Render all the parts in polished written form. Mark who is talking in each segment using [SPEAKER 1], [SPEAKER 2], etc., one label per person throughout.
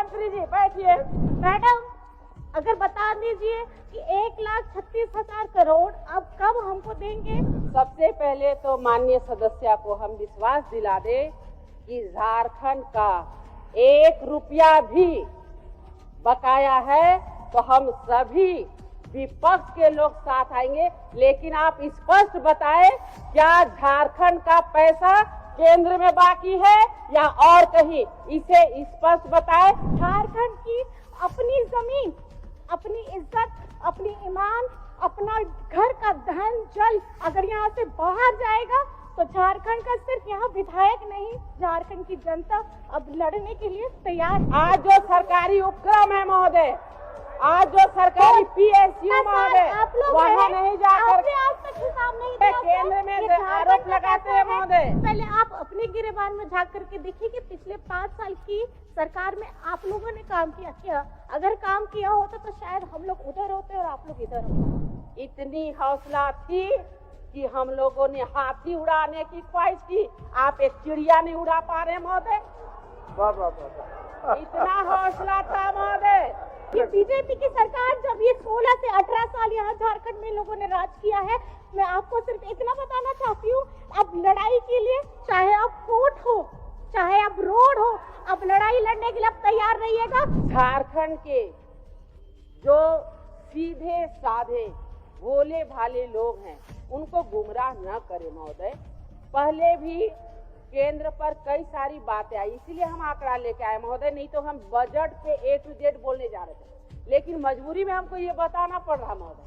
[SPEAKER 1] मंत्री जी बैठिए।
[SPEAKER 2] मैडम, अगर बता दीजिए कि 1,36,000 करोड़ अब कब हमको देंगे?
[SPEAKER 1] सबसे पहले तो माननीय सदस्य को हम विश्वास दिला दे कि झारखंड का 1 रुपया भी बकाया है तो हम सभी विपक्ष के लोग साथ आएंगे, लेकिन आप स्पष्ट बताएं क्या झारखंड का पैसा केंद्र में बाकी है या और कहीं, इसे स्पष्ट बताएं।
[SPEAKER 2] झारखंड की अपनी जमीन, अपनी इज्जत, अपनी ईमान, अपना घर का धन जल अगर यहाँ से बाहर जाएगा तो झारखंड का सिर्फ यहाँ विधायक नहीं, झारखंड की जनता अब लड़ने के लिए तैयार है।
[SPEAKER 1] आज जो सरकारी उपक्रम है महोदय, आज जो सरकारी PSU महोदय, वहाँ नहीं जाकर
[SPEAKER 2] आज तक हिसाब नहीं दिया,
[SPEAKER 1] केंद्र में आरोप लगाते हैं महोदय।
[SPEAKER 2] पहले आप अपने गिरेबान में झांक करके देखिए कि पिछले 5 साल की सरकार में आप लोगों ने काम किया। अगर काम किया होता तो शायद हम लोग उधर होते और आप लोग इधर होते।
[SPEAKER 1] इतनी हौसला थी कि हम लोगों ने हाथी उड़ाने की ख्वाहिश की, आप एक चिड़िया नहीं उड़ा पा रहे महोदय। इतना हौसला था महोदय।
[SPEAKER 2] ये बीजेपी की सरकार जब ये 16 से 18 साल यहाँ झारखंड में लोगों ने राज किया है, मैं आपको सिर्फ इतना बताना चाहती हूँ, अब लड़ाई के लिए चाहे अब कोर्ट हो, चाहे अब रोड हो, अब लड़ाई लड़ने के लिए अब तैयार रहिएगा।
[SPEAKER 1] झारखंड के जो सीधे साधे भोले भाले लोग हैं उनको गुमराह न करे महोदय। पहले भी केंद्र पर कई सारी बातें आई, इसीलिए हम आंकड़ा लेके आए महोदय, नहीं तो हम बजट पे A to Z बोलने जा रहे थे, लेकिन मजबूरी में हमको ये बताना पड़ रहा महोदय।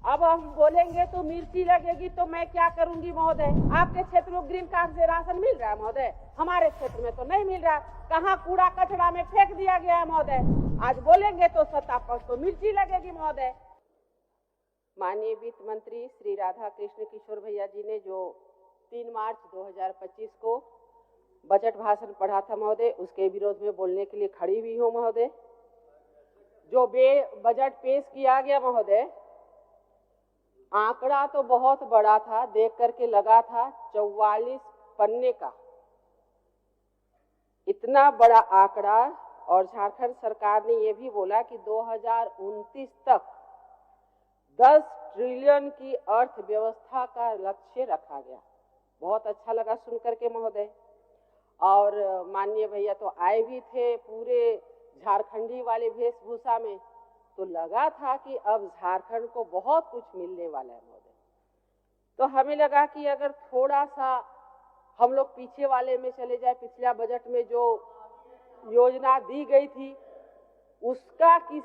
[SPEAKER 1] अब हम बोलेंगे तो मिर्ची लगेगी तो मैं क्या करूंगी महोदय। आपके क्षेत्र में ग्रीन कार्ड से राशन मिल रहा है महोदय, हमारे क्षेत्र में तो नहीं मिल रहा। कहाँ कूड़ा कचरा में फेंक दिया गया है महोदय। आज बोलेंगे तो सत्ता पक्ष तो मिर्ची लगेगी महोदय। माननीय वित्त मंत्री श्री राधा कृष्ण किशोर भैया जी ने जो 3 मार्च 2025 को बजट भाषण पढ़ा था महोदय, उसके विरोध में बोलने के लिए खड़ी हुई हूँ महोदय। जो बजट पेश किया गया महोदय, आंकड़ा तो बहुत बड़ा था, देख करके लगा था 44 पन्ने का, इतना बड़ा आंकड़ा। और झारखंड सरकार ने यह भी बोला कि 2029 तक 10 ट्रिलियन की अर्थव्यवस्था का लक्ष्य रखा गया। बहुत अच्छा लगा सुन करके महोदय। और माननीय भैया तो आए भी थे पूरे झारखंडी वाले वेशभूषा में, तो लगा था कि अब झारखंड को बहुत कुछ मिलने वाला है महोदय। तो हमें लगा कि अगर थोड़ा सा हम लोग पीछे वाले में चले जाए, पिछला बजट में जो योजना दी गई थी उसका इस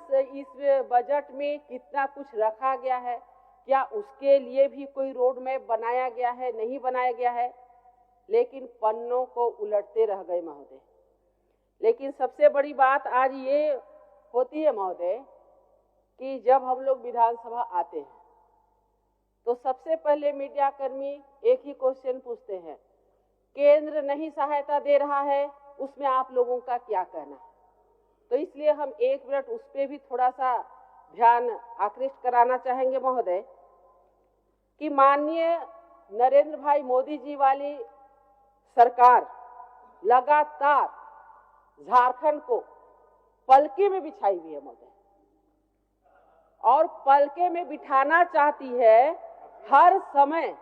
[SPEAKER 1] बजट में कितना कुछ रखा गया है, क्या उसके लिए भी कोई रोड मैप बनाया गया है, नहीं बनाया गया है। लेकिन पन्नों को उलटते रह गए महोदय। लेकिन सबसे बड़ी बात आज ये होती है महोदय कि जब हम लोग विधानसभा आते हैं तो सबसे पहले मीडिया कर्मी एक ही क्वेश्चन पूछते हैं, केंद्र नहीं सहायता दे रहा है, उसमें आप लोगों का क्या कहना है। तो इसलिए हम 1 मिनट उस पर भी थोड़ा सा ध्यान आकृष्ट कराना चाहेंगे महोदय कि माननीय नरेंद्र भाई मोदी जी वाली सरकार लगातार झारखंड को पलके में बिछाई हुई है महोदय, और पलके में बिठाना चाहती है, हर समय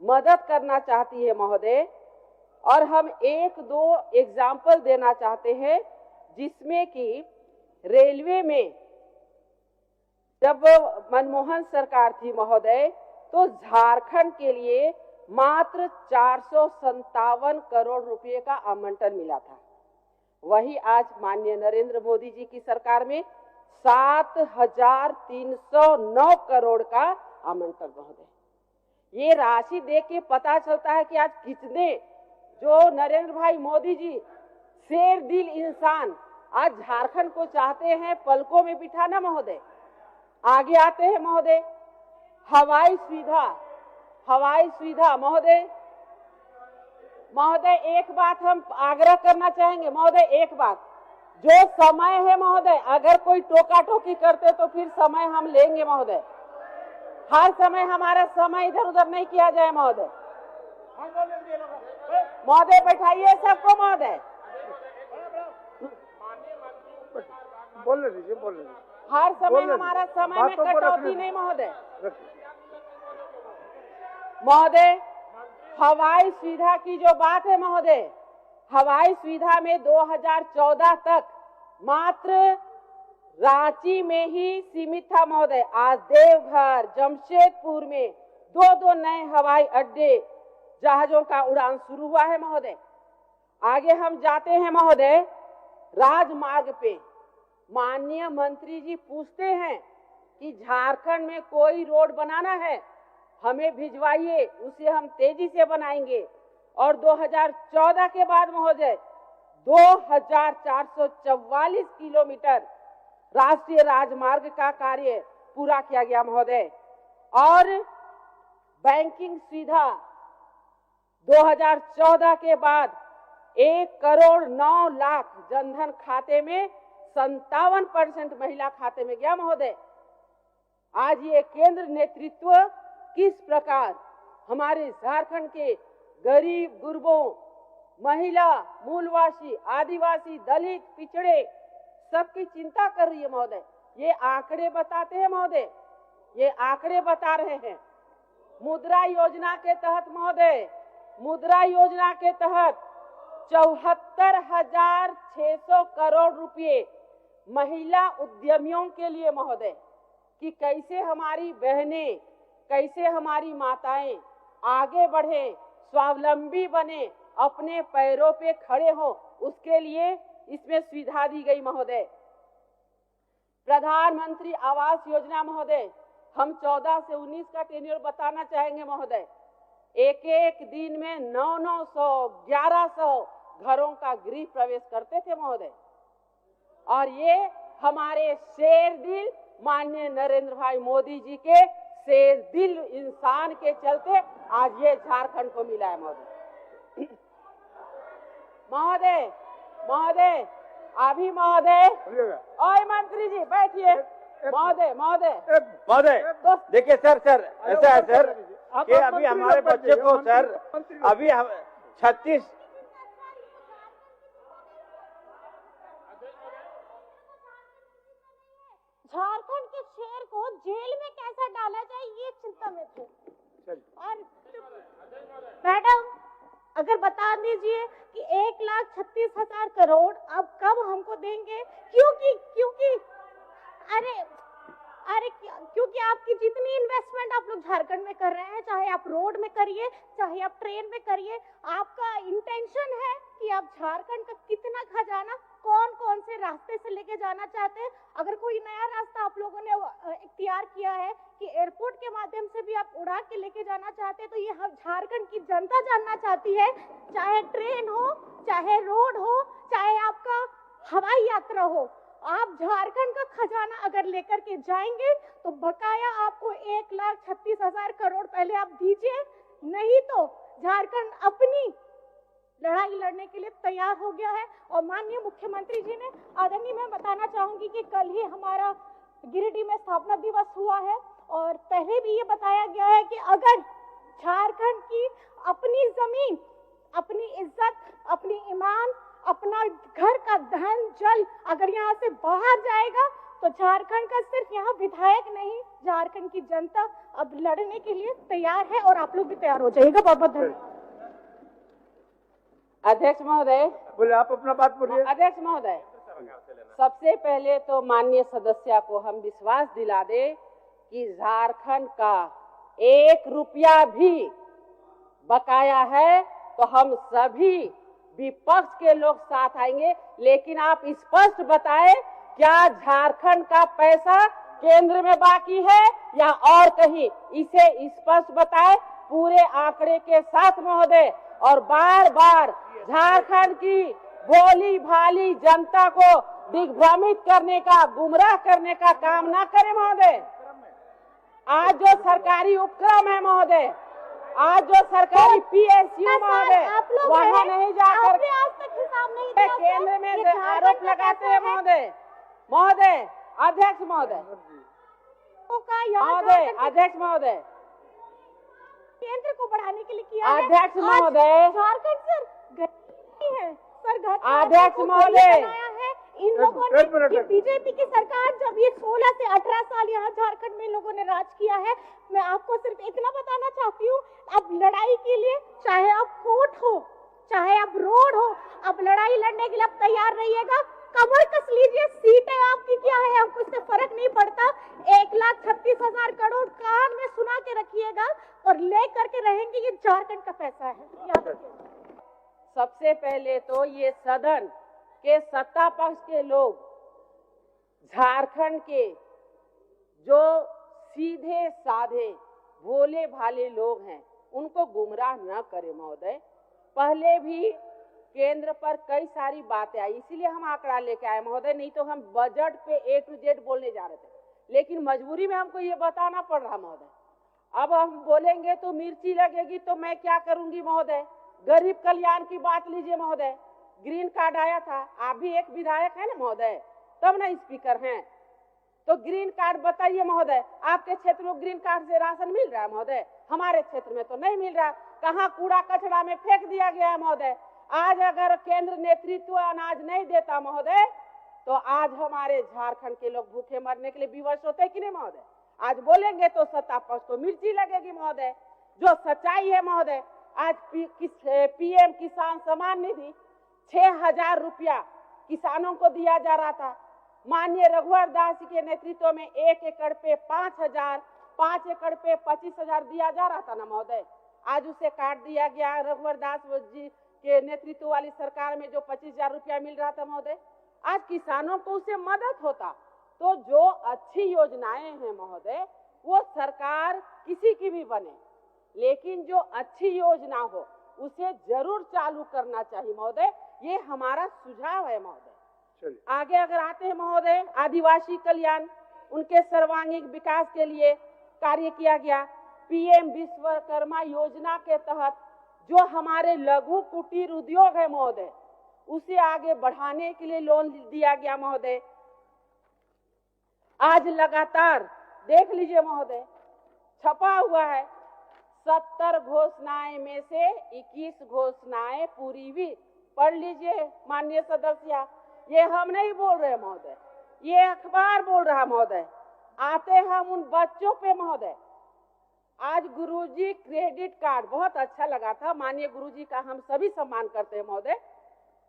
[SPEAKER 1] मदद करना चाहती है महोदय। और हम 1-2 एग्जाम्पल देना चाहते हैं, जिसमें कि रेलवे में जब मनमोहन सरकार थी महोदय तो झारखंड के लिए मात्र 457 करोड़ रुपए का आवंटन मिला था। वही आज माननीय नरेंद्र मोदी जी की सरकार में 7,309 करोड़ का आवंटन महोदय। ये राशि देख के पता चलता है कि आज कितने जो नरेंद्र भाई मोदी जी शेर दिल इंसान आज झारखंड को चाहते हैं पलकों में बिठाना महोदय। आगे आते हैं महोदय, हवाई सुविधा महोदय एक बात हम आग्रह करना चाहेंगे महोदय, एक बात, जो समय है महोदय, अगर कोई टोका टोकी करते तो फिर समय हम लेंगे महोदय। हर समय हमारा समय इधर उधर नहीं किया जाए महोदय। महोदय बैठाइए सबको महोदय।
[SPEAKER 3] बोलने दीजिए, बोलने दीजिए।
[SPEAKER 1] हर समय
[SPEAKER 3] बोलने
[SPEAKER 1] हमारा
[SPEAKER 3] दीजिए।
[SPEAKER 1] समय में
[SPEAKER 3] बातों को
[SPEAKER 1] कटौती
[SPEAKER 3] रखने
[SPEAKER 1] नहीं महोदय।
[SPEAKER 3] रखिए।
[SPEAKER 1] महोदय, हवाई सुविधा की जो बात है महोदय, हवाई सुविधा में 2014 तक मात्र रांची में ही सीमित था महोदय। आज देवघर, जमशेदपुर में दो नए हवाई अड्डे जहाजों का उड़ान शुरू हुआ है महोदय। आगे हम जाते हैं महोदय, राजमार्ग पे माननीय मंत्री जी पूछते हैं कि झारखंड में कोई रोड बनाना है, हमें भिजवाइए, उसे हम तेजी से बनाएंगे। और 2014 के बाद महोदय 2444 किलोमीटर राष्ट्रीय राजमार्ग का कार्य पूरा किया गया महोदय। और बैंकिंग सुविधा 2014 के बाद 1,09,00,000 जनधन खाते में 57% महिला खाते में गया महोदय। आज ये केंद्र नेतृत्व किस प्रकार हमारे झारखंड के गरीब गुरबों, महिला, मूलवासी, आदिवासी, दलित, पिछड़े सबकी चिंता कर रही है महोदय। ये आंकड़े बताते हैं महोदय, ये आंकड़े बता रहे हैं। मुद्रा योजना के तहत महोदय, मुद्रा योजना के तहत 74,600 करोड़ रुपए महिला उद्यमियों के लिए महोदय, कि कैसे हमारी बहनें, कैसे हमारी माताएं आगे बढ़े, स्वावलंबी बने, अपने पैरों पे खड़े हो, उसके लिए इसमें सुविधा दी गई महोदय। प्रधानमंत्री आवास योजना महोदय, हम 14 से 19 का टेन्योर बताना चाहेंगे महोदय। एक एक दिन में 900, 1100 घरों का गृह प्रवेश करते थे महोदय। और ये हमारे शेर दिल माननीय नरेंद्र भाई मोदी जी के शेर दिल इंसान के चलते आज ये झारखंड को मिला है महोदय। महोदय, महोदय, अभी महोदय, ओए मंत्री जी बैठिए। महोदय, महोदय,
[SPEAKER 4] महोदय, देखिए सर, ऐसा है सर कि अभी हमारे बच्चे को सर, अभी 36
[SPEAKER 2] झारखंड के शेर को जेल में कैसा डाला जाए, ये चिंता में थे। और मैडम, अगर बता दीजिए कि 1,36,000 करोड़ अब कब हमको देंगे? क्योंकि क्योंकि आपकी जितनी इन्वेस्टमेंट आप लोग झारखंड में कर रहे हैं, चाहे आप रोड में करिए, चाहे आप ट्रेन में करिए, आपका इंटेंशन है कि आप झारखंड का कितना खजाना कौन कौन से रास्ते से लेके जाना चाहते हैं। अगर कोई नया रास्ता आप लोगों ने इख्तियार किया है कि एयरपोर्ट के माध्यम से भी आप उड़ा के लेके जाना चाहते हैं, तो ये हम झारखंड की जनता जानना चाहती है। चाहे ट्रेन हो, चाहे रोड हो, चाहे आपका हवाई यात्रा हो, आप झारखंड का खजाना अगर लेकर के जाएंगे तो बकाया आपको 1,36,000 करोड़ पहले आप दीजिए, नहीं तो झारखंड अपनी लड़ाई लड़ने के लिए तैयार हो गया है। और माननीय मुख्यमंत्री जी ने, आदरणीय, मैं बताना चाहूंगी कि कल ही हमारा गिरिडीह में स्थापना दिवस हुआ है और पहले भी ये बताया गया है कि अगर झारखंड की अपनी जमीन, अपनी इज्जत, अपनी ईमान, अपना घर का धन जल अगर यहाँ से बाहर जाएगा तो झारखंड का सिर्फ यहाँ विधायक नहीं, झारखंड की जनता अब लड़ने के लिए तैयार है और आप लोग भी तैयार हो जाइएगा। बहुत बहुत धन्यवाद।
[SPEAKER 1] अध्यक्ष महोदय,
[SPEAKER 3] बोले आप अपना बात बोलिए।
[SPEAKER 1] अध्यक्ष महोदय, सबसे पहले तो माननीय सदस्य को हम विश्वास दिला दे कि झारखंड का 1 रुपया भी बकाया है तो हम सभी विपक्ष के लोग साथ आएंगे। लेकिन आप स्पष्ट बताएं, क्या झारखंड का पैसा केंद्र में बाकी है या और कहीं? इसे स्पष्ट बताएं पूरे आंकड़े के साथ महोदय। और बार बार झारखंड की भोली भाली जनता को दिग्भ्रमित करने का, गुमराह करने का काम ना करें महोदय। आज जो सरकारी उपक्रम है महोदय, आज जो सरकारी PSU महोदय, वहाँ नहीं जाकर केंद्र में आरोप लगाते हैं महोदय। महोदय, अध्यक्ष महोदय, अध्यक्ष महोदय,
[SPEAKER 2] केंद्र को बढ़ाने के लिए किया है।
[SPEAKER 1] अध्यक्ष महोदय,
[SPEAKER 2] झारखंड सर है सर,
[SPEAKER 1] अध्यक्ष महोदय,
[SPEAKER 2] इन लोगों ने, ये बीजेपी की सरकार जब ये 16 से 18 साल यहाँ झारखंड में लोगों ने राज किया है, मैं आपको सिर्फ इतना बताना चाहती हूँ, अब लड़ाई के लिए चाहे अब कोर्ट हो, चाहे अब रोड हो, अब लड़ाई लड़ने के लिए अब तैयार रहिएगा। कमर कस लीजिए, सीटें आपकी क्या है, हमको इससे फर्क नहीं पड़ता। 1,36,000 करोड़ कान में सुना के रखिएगा और ले करके रहेंगे, ये झारखंड का पैसा है, याद रखिएगा।
[SPEAKER 1] सबसे पहले तो ये सदन के सत्ता पक्ष के लोग झारखंड के जो सीधे साधे भोले भाले लोग हैं उनको गुमराह न करें महोदय। पहले भी केंद्र पर कई सारी बातें आई, इसीलिए हम आंकड़ा लेके आए महोदय, नहीं तो हम बजट पे A to Z बोलने जा रहे थे, लेकिन मजबूरी में हमको ये बताना पड़ रहा महोदय। अब हम बोलेंगे तो मिर्ची लगेगी, तो मैं क्या करूंगी महोदय। गरीब कल्याण की बात लीजिए महोदय, ग्रीन कार्ड आया था, आप भी एक विधायक है ना महोदय, तब ना स्पीकर हैं, तो ग्रीन कार्ड बताइए महोदय, आपके क्षेत्र में ग्रीन कार्ड से राशन मिल रहा है महोदय? हमारे क्षेत्र में तो नहीं मिल रहा, कहाँ कूड़ा कचरा में फेंक दिया गया है महोदय। आज अगर केंद्र नेतृत्व अनाज नहीं देता महोदय, तो आज हमारे झारखंड के लोग भूखे मरने के लिए विवश होते कि नहीं महोदय? आज बोलेंगे तो सत्ता पक्ष को मिर्ची लगेगी महोदय, जो सच्चाई है महोदय। आज PM किसान सम्मान निधि 6,000 रुपया किसानों को दिया जा रहा था, माननीय रघुवर दास के नेतृत्व में 1 एकड़ पे 5,000, 5 एकड़ पे 25,000 दिया जा रहा था ना महोदय। आज उसे काट दिया गया। रघुवर दास जी के नेतृत्व वाली सरकार में जो 25,000 रुपया मिल रहा था महोदय, आज किसानों को उसे मदद होता। तो जो अच्छी योजनाएं हैं महोदय, वो सरकार किसी की भी बने, लेकिन जो अच्छी योजना हो उसे जरूर चालू करना चाहिए महोदय, ये हमारा सुझाव है महोदय। आगे अगर आते हैं महोदय, आदिवासी कल्याण, उनके सर्वांगीण विकास के लिए कार्य किया गया। PM विश्वकर्मा योजना के तहत जो हमारे लघु कुटीर उद्योग है महोदय, उसे आगे बढ़ाने के लिए लोन दिया गया महोदय। आज लगातार देख लीजिए महोदय, छपा हुआ है 70 घोषणाएं में से 21 घोषणाएं पूरी हुई। पढ़ लीजिए माननीय सदस्य, ये हम नहीं बोल रहे महोदय, ये अखबार बोल रहा महोदय। आते हम उन बच्चों पे महोदय, आज गुरुजी क्रेडिट कार्ड, बहुत अच्छा लगा था, माननीय गुरुजी का हम सभी सम्मान करते हैं महोदय।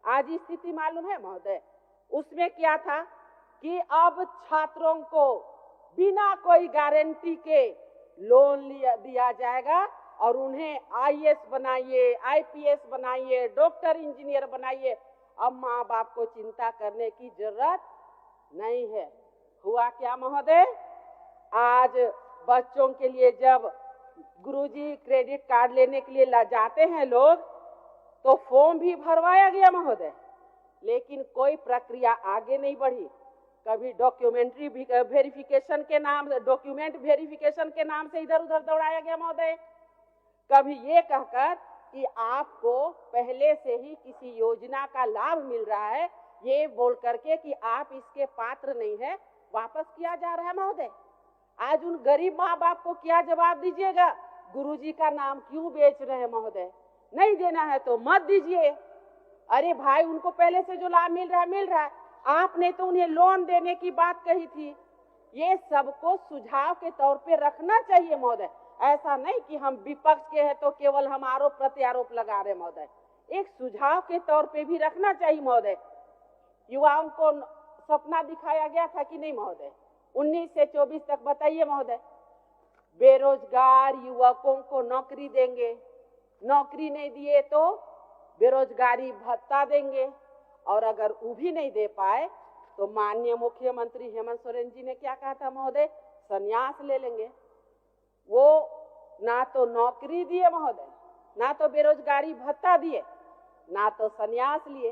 [SPEAKER 1] आज स्थिति मालूम है महोदय, उसमें क्या था कि अब छात्रों को बिना कोई गारंटी के लोन दिया जाएगा और उन्हें IAS बनाइए, IPS बनाइए, डॉक्टर इंजीनियर बनाइए। अब माँ बाप को चिंता करने की जरूरत नहीं है। हुआ क्या महोदय, आज बच्चों के लिए जब गुरुजी क्रेडिट कार्ड लेने के लिए जाते हैं लोग, तो फॉर्म भी भरवाया गया महोदय, लेकिन कोई प्रक्रिया आगे नहीं बढ़ी। कभी डॉक्यूमेंट्री वेरिफिकेशन के नाम, डॉक्यूमेंट वेरिफिकेशन के नाम से इधर उधर दौड़ाया गया महोदय। कभी ये कहकर कि आपको पहले से ही किसी योजना का लाभ मिल रहा है, ये बोल करके कि आप इसके पात्र नहीं है, वापस किया जा रहा है महोदय। आज उन गरीब माँ बाप को क्या जवाब दीजिएगा? गुरुजी का नाम क्यों बेच रहे हैं महोदय? नहीं देना है तो मत दीजिए। अरे भाई, उनको पहले से जो लाभ मिल रहा है, आपने तो उन्हें लोन देने की बात कही थी। ये सबको सुझाव के तौर पे रखना चाहिए महोदय। ऐसा नहीं कि हम विपक्ष के हैं तो केवल हम आरोप प्रत्यारोप लगा रहे महोदय, एक सुझाव के तौर पे भी रखना चाहिए महोदय। युवाओं को सपना दिखाया गया था कि नहीं महोदय? 19 से 24 तक बताइए महोदय। बेरोजगार युवकों को नौकरी देंगे, नौकरी नहीं दिए तो बेरोजगारी भत्ता देंगे, और अगर वो भी नहीं दे पाए तो माननीय मुख्यमंत्री हेमंत सोरेन जी ने क्या कहा था महोदय? संन्यास ले लेंगे। वो ना तो नौकरी दिए महोदय, ना तो बेरोजगारी भत्ता दिए, ना तो संन्यास लिए।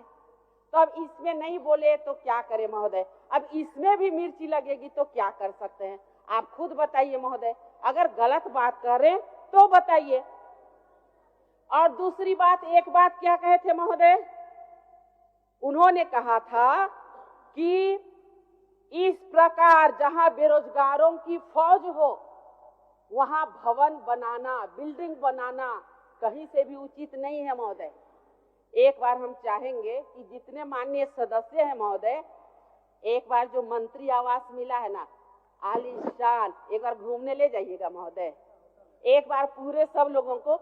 [SPEAKER 1] तो अब इसमें नहीं बोले तो क्या करें महोदय? अब इसमें भी मिर्ची लगेगी तो क्या कर सकते हैं? आप खुद बताइए महोदय, अगर गलत बात कर रहे हैं तो बताइए। और दूसरी बात, एक बात क्या कहे थे महोदय? उन्होंने कहा था कि इस प्रकार जहां बेरोजगारों की फौज हो, वहां भवन बनाना, बिल्डिंग बनाना कहीं से भी उचित नहीं है महोदय। एक बार हम चाहेंगे कि जितने माननीय सदस्य हैं महोदय, एक बार जो मंत्री आवास मिला है ना, आलीशान, एक बार घूमने ले जाइएगा महोदय। एक बार पूरे सब लोगों को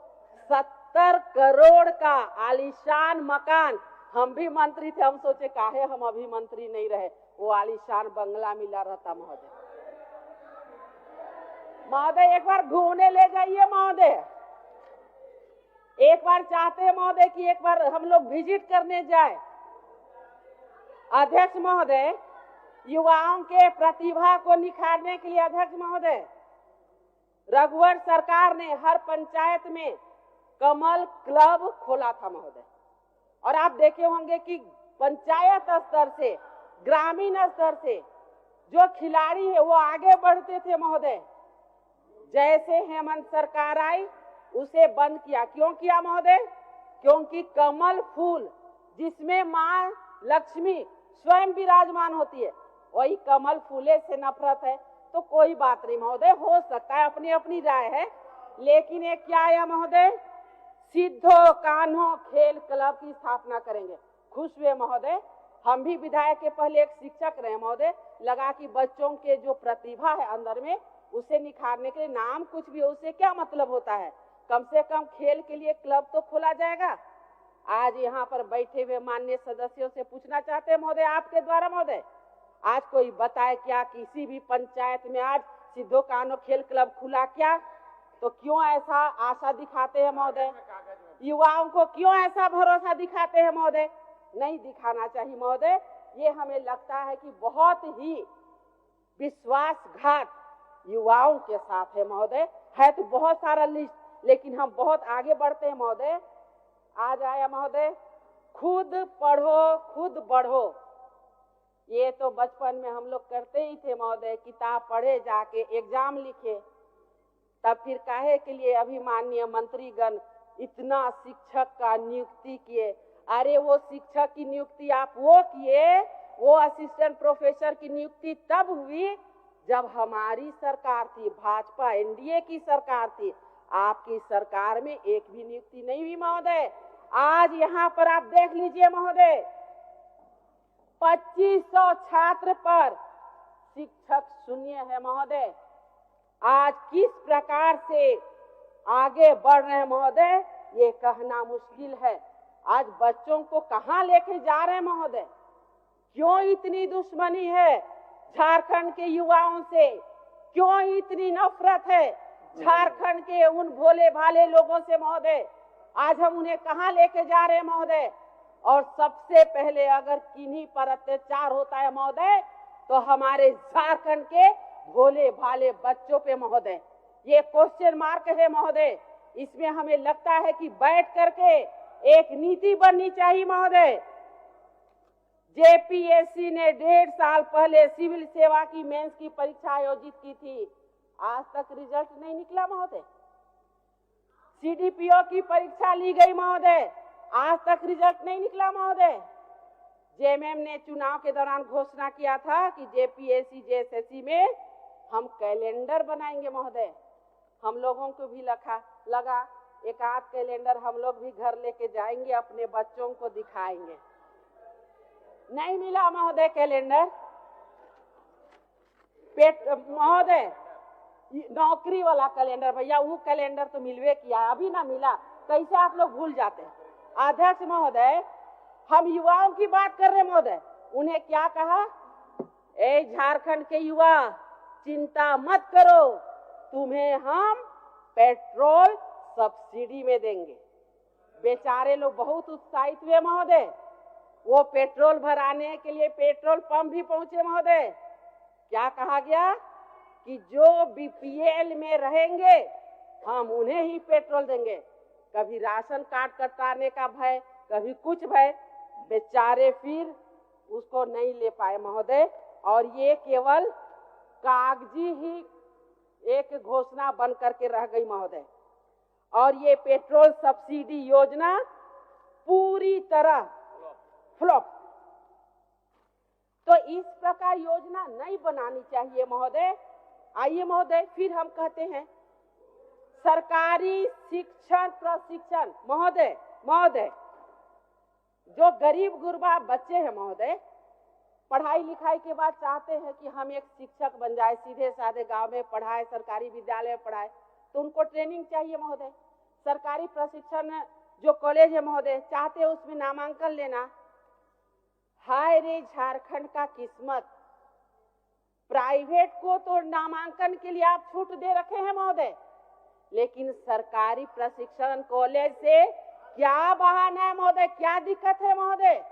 [SPEAKER 1] 70 करोड़ का आलीशान मकान, हम भी मंत्री थे, हम सोचे काहे हम अभी मंत्री नहीं रहे, वो आलीशान बंगला मिला रहता महोदय। महोदय एक बार घूमने ले जाइए महोदय। एक बार चाहते हैं महोदय कि एक बार हम लोग विजिट करने जाए। अध्यक्ष महोदय, युवाओं के प्रतिभा को निखारने के लिए अध्यक्ष महोदय, रघुवर सरकार ने हर पंचायत में कमल क्लब खोला था महोदय। और आप देखे होंगे कि पंचायत स्तर से, ग्रामीण स्तर से जो खिलाड़ी है वो आगे बढ़ते थे महोदय। जैसे हेमंत सरकार आई उसे बंद किया। क्यों किया महोदय? क्योंकि कमल फूल जिसमें मां लक्ष्मी स्वयं विराजमान होती है, वही कमल फूले से नफरत है। तो कोई बात नहीं महोदय, हो सकता है, अपनी अपनी राय है। लेकिन ये क्या है महोदय, सिद्धो कान्हो खेल क्लब की स्थापना करेंगे। खुश हुए महोदय। हम भी विधायक के पहले एक शिक्षक रहे महोदय, लगा कि बच्चों के जो प्रतिभा है अंदर में उसे निखारने के लिए नाम कुछ भी हो, उससे क्या मतलब होता है, कम से कम खेल के लिए क्लब तो खोला जाएगा। आज यहाँ पर बैठे हुए माननीय सदस्यों से पूछना चाहते हैं महोदय, आपके द्वारा महोदय, आज कोई बताए क्या किसी भी पंचायत में आज सिद्धो कान्हो खेल क्लब खुला क्या? तो क्यों ऐसा आशा दिखाते हैं महोदय? युवाओं को क्यों ऐसा भरोसा दिखाते हैं महोदय? नहीं दिखाना चाहिए महोदय। ये हमें लगता है कि बहुत ही विश्वासघात युवाओं के साथ है महोदय। है तो बहुत सारा लिस्ट, लेकिन हम बहुत आगे बढ़ते हैं महोदय। आज आया महोदय, खुद पढ़ो खुद बढ़ो। ये तो बचपन में हम लोग करते ही थे महोदय, किताब पढ़े जाके एग्जाम लिखे। तब फिर काहे के लिए अभी माननीय मंत्रीगण इतना शिक्षक का नियुक्ति किए? अरे वो शिक्षक की नियुक्ति आप वो किए, वो असिस्टेंट प्रोफेसर की नियुक्ति तब हुई जब हमारी सरकार थी, भाजपा एनडीए की सरकार थी। आपकी सरकार में एक भी नियुक्ति नहीं हुई महोदय। आज यहाँ पर आप देख लीजिए महोदय, 2500 छात्र पर शिक्षक शून्य है महोदय। आज किस प्रकार से आगे बढ़ रहे हैं महोदय, ये कहना मुश्किल है। आज बच्चों को कहाँ लेके जा रहे हैं महोदय? क्यों इतनी दुश्मनी है झारखंड के युवाओं से? क्यों इतनी नफरत है झारखंड के उन भोले भाले लोगों से महोदय? आज हम उन्हें कहाँ लेके जा रहे हैं महोदय? और सबसे पहले अगर किन्हीं पर अत्याचार होता है महोदय तो हमारे झारखंड के भोले भाले बच्चों पे महोदय। ये क्वेश्चन मार्क है महोदय। इसमें हमें लगता है कि बैठ करके एक नीति बननी चाहिए महोदय। जेपीएससी ने 1.5 साल पहले सिविल सेवा की मेंस की परीक्षा आयोजित की थी, आज तक रिजल्ट नहीं निकला महोदय। सीडीपीओ की परीक्षा ली गई महोदय, आज तक रिजल्ट नहीं निकला महोदय। जेएमएम ने चुनाव के दौरान घोषणा किया था कि जेपीएससी जेएसएससी में हम कैलेंडर बनाएंगे महोदय। हम लोगों को भी लगा एक आध कैलेंडर हम लोग भी घर लेके जाएंगे, अपने बच्चों को दिखाएंगे। नहीं मिला महोदय कैलेंडर। महोदय नौकरी वाला कैलेंडर, भैया वो कैलेंडर तो मिलवे किया, अभी ना मिला, कैसे आप लोग भूल जाते हैं? अध्यक्ष महोदय, हम युवाओं की बात कर रहे हैं महोदय। उन्हें क्या कहा? ए झारखंड के युवा, चिंता मत करो, तुम्हें हम पेट्रोल सब्सिडी में देंगे। बेचारे लोग बहुत उत्साहित हुए महोदय। वो पेट्रोल भराने के लिए पेट्रोल पंप भी पहुंचे महोदय। क्या कहा गया कि जो बीपीएल में रहेंगे हम उन्हें ही पेट्रोल देंगे। कभी राशन कार्ड कटाने का भय, कभी कुछ भय, बेचारे फिर उसको नहीं ले पाए महोदय। और ये केवल कागजी ही एक घोषणा बन करके रह गई महोदय। और ये पेट्रोल सब्सिडी योजना पूरी तरह फ्लॉप। तो इस प्रकार योजना नहीं बनानी चाहिए महोदय। आइए महोदय, फिर हम कहते हैं सरकारी शिक्षण प्रशिक्षण महोदय, जो गरीब गुरबा बच्चे हैं महोदय, पढ़ाई लिखाई के बाद चाहते हैं कि हम एक शिक्षक बन जाए, सीधे साधे गांव में पढ़ाए, सरकारी विद्यालय में पढ़ाए, तो उनको ट्रेनिंग चाहिए महोदय। सरकारी प्रशिक्षण जो कॉलेज है महोदय, चाहते हैं उसमें नामांकन लेना। हाय रे झारखंड का किस्मत, प्राइवेट को तो नामांकन के लिए आप छूट दे रखे हैं महोदय, लेकिन सरकारी प्रशिक्षण कॉलेज से क्या बहाना है महोदय, क्या दिक्कत है महोदय?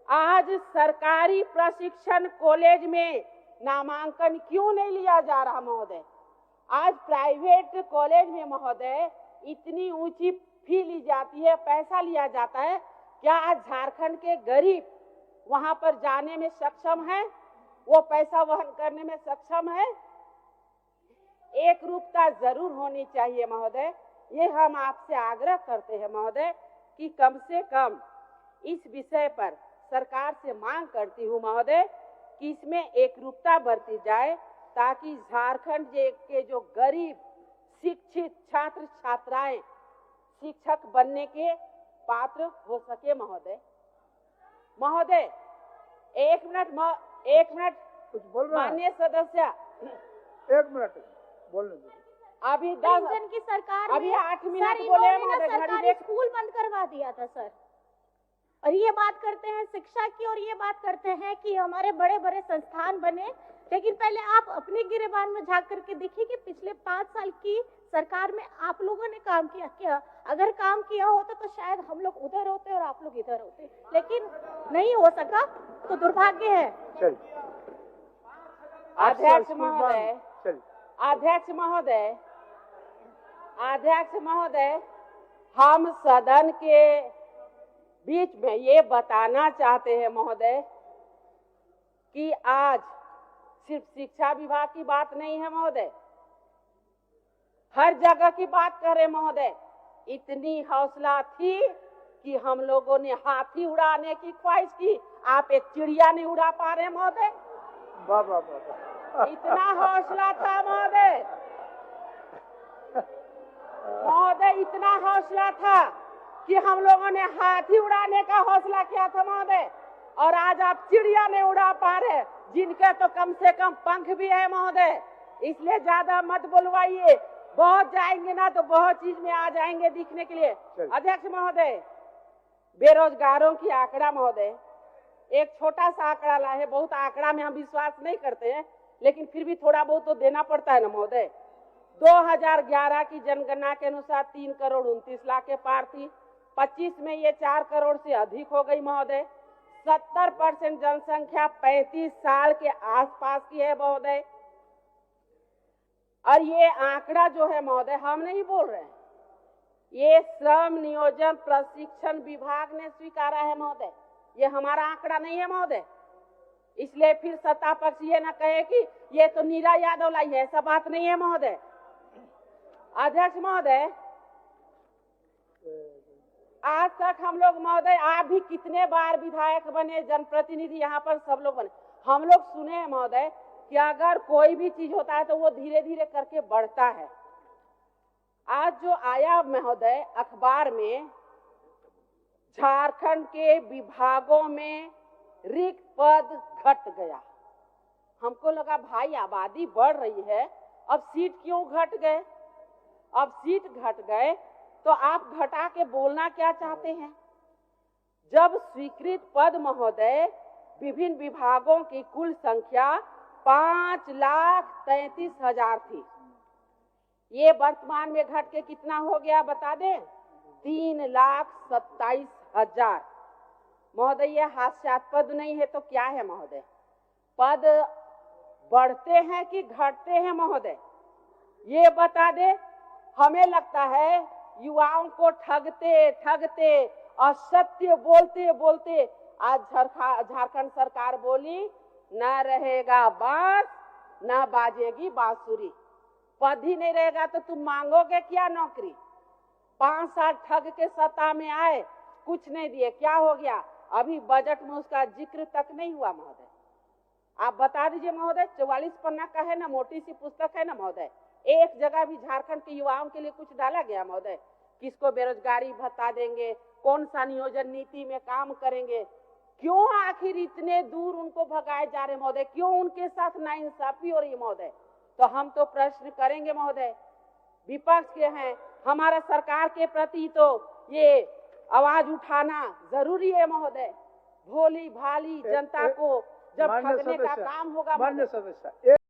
[SPEAKER 1] आज सरकारी प्रशिक्षण कॉलेज में नामांकन क्यों नहीं लिया जा रहा महोदय? आज प्राइवेट कॉलेज में महोदय इतनी ऊंची फी ली जाती है, पैसा लिया जाता है। क्या आज झारखंड के गरीब वहां पर जाने में सक्षम है? वो पैसा वहन करने में सक्षम है? एक रूपता जरूर होनी चाहिए महोदय। ये हम आपसे आग्रह करते हैं महोदय कि कम से कम इस विषय पर सरकार से मांग करती हूँ महोदय कि इसमें एक रूपता बरती जाए, ताकि झारखंड के जो गरीब शिक्षित छात्र छात्राएं शिक्षक बनने के पात्र हो सके महोदय। महोदय एक मिनट
[SPEAKER 3] कुछ बोल रहा है?
[SPEAKER 1] माननीय सदस्य,
[SPEAKER 3] 1 मिनट बोलने दो।
[SPEAKER 1] अभी
[SPEAKER 2] पेंशन की सरकार
[SPEAKER 1] अभी
[SPEAKER 2] में
[SPEAKER 1] 8 मिनट
[SPEAKER 2] सर,
[SPEAKER 1] बोले
[SPEAKER 2] इन्होंने
[SPEAKER 1] महोदय,
[SPEAKER 2] ना
[SPEAKER 1] घड़ी
[SPEAKER 2] सरकारी
[SPEAKER 1] देख।
[SPEAKER 2] स्कूल बंद करवा दिया था सर। और ये बात करते हैं शिक्षा की, और ये बात करते हैं कि हमारे बड़े बड़े संस्थान बने, लेकिन पहले आप अपने गिरेबान में झांक करके देखिए कि पिछले 5 साल की सरकार में आप लोगों ने काम किया क्या? अगर काम किया होता तो शायद हम लोग उधर होते और आप लोग इधर होते, लेकिन नहीं हो सका, तो दुर्भाग्य है।
[SPEAKER 3] चलिए
[SPEAKER 1] अध्यक्ष महोदय,
[SPEAKER 3] चलिए
[SPEAKER 1] अध्यक्ष महोदय, हम सदन के बीच में ये बताना चाहते हैं महोदय कि आज सिर्फ शिक्षा विभाग की बात नहीं है महोदय, हर जगह की बात करें महोदय। इतनी हौसला थी कि हम लोगों ने हाथी उड़ाने की ख्वाहिश की, आप एक चिड़िया नहीं उड़ा पा रहे महोदय।
[SPEAKER 3] वाह वाह वाह।
[SPEAKER 1] इतना हौसला था महोदय, इतना हौसला था कि हम लोगों ने हाथी उड़ाने का हौसला किया था महोदय, और आज आप चिड़िया नहीं उड़ा पा रहे, जिनके तो कम से कम पंख भी है महोदय। इसलिए ज्यादा मत बुलवाइए, बहुत जाएंगे ना तो बहुत चीज में आ जाएंगे दिखने के लिए। अध्यक्ष महोदय, बेरोजगारों की आंकड़ा महोदय, एक छोटा सा आंकड़ा लाए है, बहुत आंकड़ा में हम विश्वास नहीं करते हैं, लेकिन फिर भी थोड़ा बहुत तो देना पड़ता है ना महोदय। 2011 की जनगणना के अनुसार 3,29,00,000 के पार थी, 25 में ये 4 करोड़ से अधिक हो गई महोदय। 70% जनसंख्या 35 साल के आसपास की है महोदय। और ये आंकड़ा जो है महोदय, हम नहीं बोल रहे हैं, ये श्रम नियोजन प्रशिक्षण विभाग ने स्वीकारा है महोदय, ये हमारा आंकड़ा नहीं है महोदय। इसलिए फिर सत्ता पक्ष ये ना कहे कि ये तो नीरा यादव लाई है, ऐसा बात नहीं है महोदय। अध्यक्ष महोदय, आज तक हम लोग महोदय, आप भी कितने बार विधायक बने, जनप्रतिनिधि यहाँ पर सब लोग बने, हम लोग सुने हैं महोदय कि अगर कोई भी चीज होता है तो वो धीरे धीरे करके बढ़ता है। आज जो आया महोदय अखबार में, झारखंड के विभागों में रिक्त पद घट गया। हमको लगा भाई आबादी बढ़ रही है, अब सीट क्यों घट गए? अब सीट घट गए तो आप घटा के बोलना क्या चाहते हैं? जब स्वीकृत पद महोदय विभिन्न विभागों की कुल संख्या 5,33,000 थी, ये वर्तमान में घट के कितना हो गया बता दें? 3,27,000। महोदय ये हास्यास्पद नहीं है तो क्या है महोदय? पद बढ़ते हैं कि घटते हैं महोदय? ये बता दे। हमें लगता है युवाओं को ठगते ठगते और सत्य बोलते बोलते आज झारखंड सरकार बोली, ना रहेगा बांस ना बाजेगी बांसुरी। पद ही नहीं रहेगा तो तुम मांगोगे क्या नौकरी? 5 साल ठग के सत्ता में आए, कुछ नहीं दिए, क्या हो गया? अभी बजट में उसका जिक्र तक नहीं हुआ महोदय। आप बता दीजिए महोदय, 44 पन्ना का है ना, मोटी सी पुस्तक है ना महोदय, एक जगह भी झारखंड के युवाओं के लिए कुछ डाला गया महोदय? किसको बेरोजगारी भत्ता देंगे, कौन सा नियोजन नीति में काम करेंगे, क्यों आखिर इतने दूर उनको भगाए जा रहे महोदय? क्यों उनके साथ नाइंसाफी हो रही है महोदय? तो हम तो प्रश्न करेंगे महोदय, विपक्ष के हैं, हमारा सरकार के प्रति तो ये आवाज उठाना जरूरी है महोदय। भोली भाली जनता को जब ठगने का काम होगा
[SPEAKER 3] मान्य सदस्य